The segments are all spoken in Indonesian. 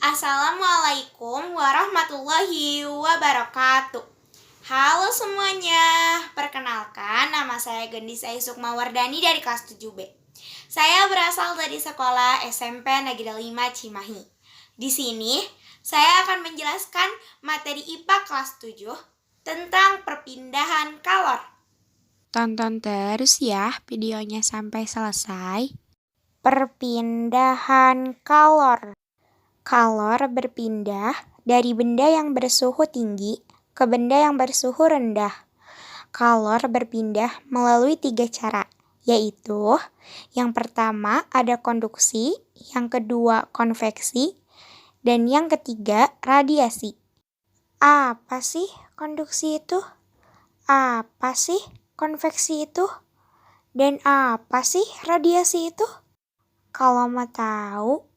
Assalamualaikum warahmatullahi wabarakatuh. Halo semuanya, perkenalkan nama saya Gendis Aisukma Wardani dari kelas 7B. Saya berasal dari sekolah SMP Negeri 5 Cimahi. Di sini, saya akan menjelaskan materi IPA kelas 7 tentang perpindahan kalor. Tonton terus ya videonya sampai selesai. Perpindahan kalor. Kalor berpindah dari benda yang bersuhu tinggi ke benda yang bersuhu rendah. Kalor berpindah melalui 3 cara, yaitu yang pertama ada konduksi, yang kedua konveksi, dan yang ketiga radiasi. Apa sih konduksi itu? Apa sih konveksi itu? Dan apa sih radiasi itu? Kalau mau tahu,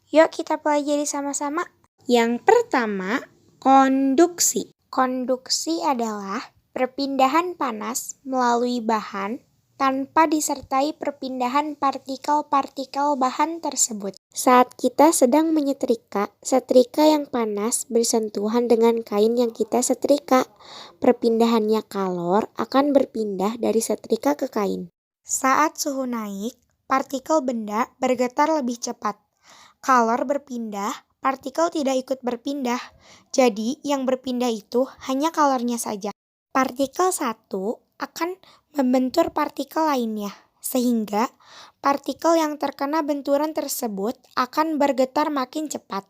yuk kita pelajari sama-sama. Yang pertama, konduksi. Konduksi adalah perpindahan panas melalui bahan tanpa disertai perpindahan partikel-partikel bahan tersebut. Saat kita sedang menyetrika, setrika yang panas bersentuhan dengan kain yang kita setrika. Perpindahannya kalor akan berpindah dari setrika ke kain. Saat suhu naik, partikel benda bergetar lebih cepat. Kalor berpindah, partikel tidak ikut berpindah. Jadi, yang berpindah itu hanya kalornya saja. Partikel satu akan membentur partikel lainnya, sehingga partikel yang terkena benturan tersebut akan bergetar makin cepat.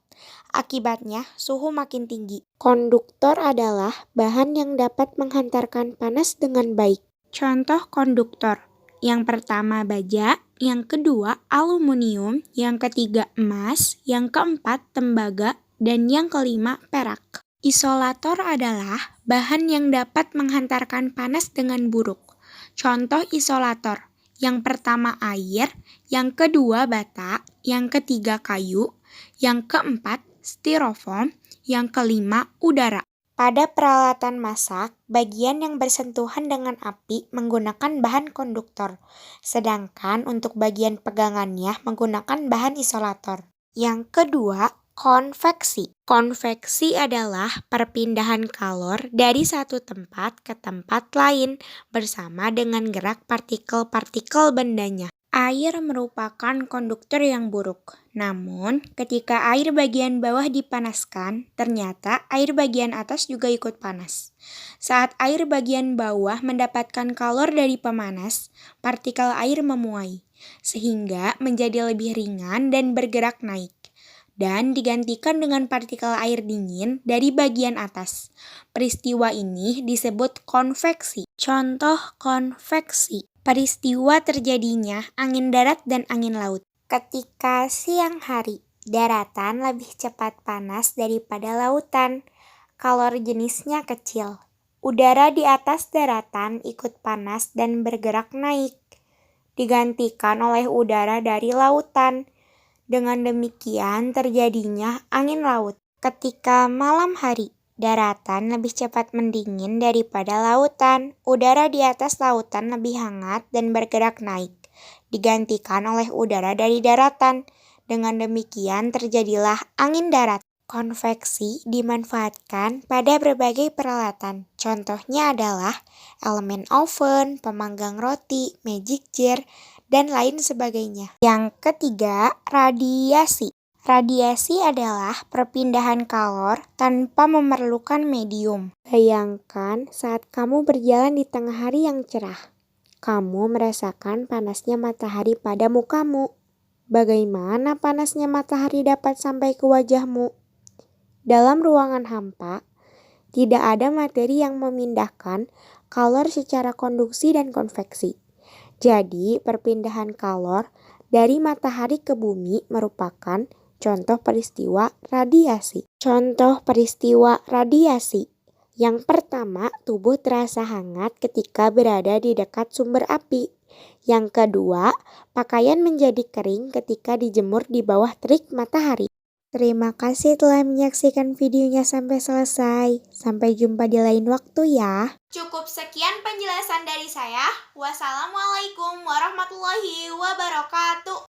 Akibatnya, suhu makin tinggi. Konduktor adalah bahan yang dapat menghantarkan panas dengan baik. Contoh konduktor. Yang pertama baja, yang kedua aluminium, yang ketiga emas, yang keempat tembaga, dan yang kelima perak. Isolator adalah bahan yang dapat menghantarkan panas dengan buruk. Contoh isolator, yang pertama air, yang kedua bata, yang ketiga kayu, yang keempat styrofoam, yang kelima udara. Pada peralatan masak, bagian yang bersentuhan dengan api menggunakan bahan konduktor, sedangkan untuk bagian pegangannya menggunakan bahan isolator. Yang kedua, konveksi. Konveksi adalah perpindahan kalor dari satu tempat ke tempat lain bersama dengan gerak partikel-partikel bendanya. Air merupakan konduktor yang buruk. Namun, ketika air bagian bawah dipanaskan, ternyata air bagian atas juga ikut panas. Saat air bagian bawah mendapatkan kalor dari pemanas, partikel air memuai, sehingga menjadi lebih ringan dan bergerak naik, dan digantikan dengan partikel air dingin dari bagian atas. Peristiwa ini disebut konveksi. Contoh konveksi. Peristiwa terjadinya angin darat dan angin laut. Ketika siang hari, daratan lebih cepat panas daripada lautan. Kalor jenisnya kecil. Udara di atas daratan ikut panas dan bergerak naik, digantikan oleh udara dari lautan. Dengan demikian terjadinya angin laut. Ketika malam hari, daratan lebih cepat mendingin daripada lautan. Udara di atas lautan lebih hangat dan bergerak naik, digantikan oleh udara dari daratan. Dengan demikian terjadilah angin darat. Konveksi dimanfaatkan pada berbagai peralatan. Contohnya adalah elemen oven, pemanggang roti, magic jar, dan lain sebagainya. Yang ketiga, radiasi. Radiasi adalah perpindahan kalor tanpa memerlukan medium. Bayangkan saat kamu berjalan di tengah hari yang cerah. Kamu merasakan panasnya matahari pada mukamu. Bagaimana panasnya matahari dapat sampai ke wajahmu? Dalam ruangan hampa, tidak ada materi yang memindahkan kalor secara konduksi dan konveksi. Jadi, perpindahan kalor dari matahari ke bumi merupakan contoh peristiwa radiasi. Contoh peristiwa radiasi. Yang pertama, tubuh terasa hangat ketika berada di dekat sumber api. Yang kedua, pakaian menjadi kering ketika dijemur di bawah terik matahari. Terima kasih telah menyaksikan videonya sampai selesai. Sampai jumpa di lain waktu ya. Cukup sekian penjelasan dari saya. Wassalamualaikum warahmatullahi wabarakatuh.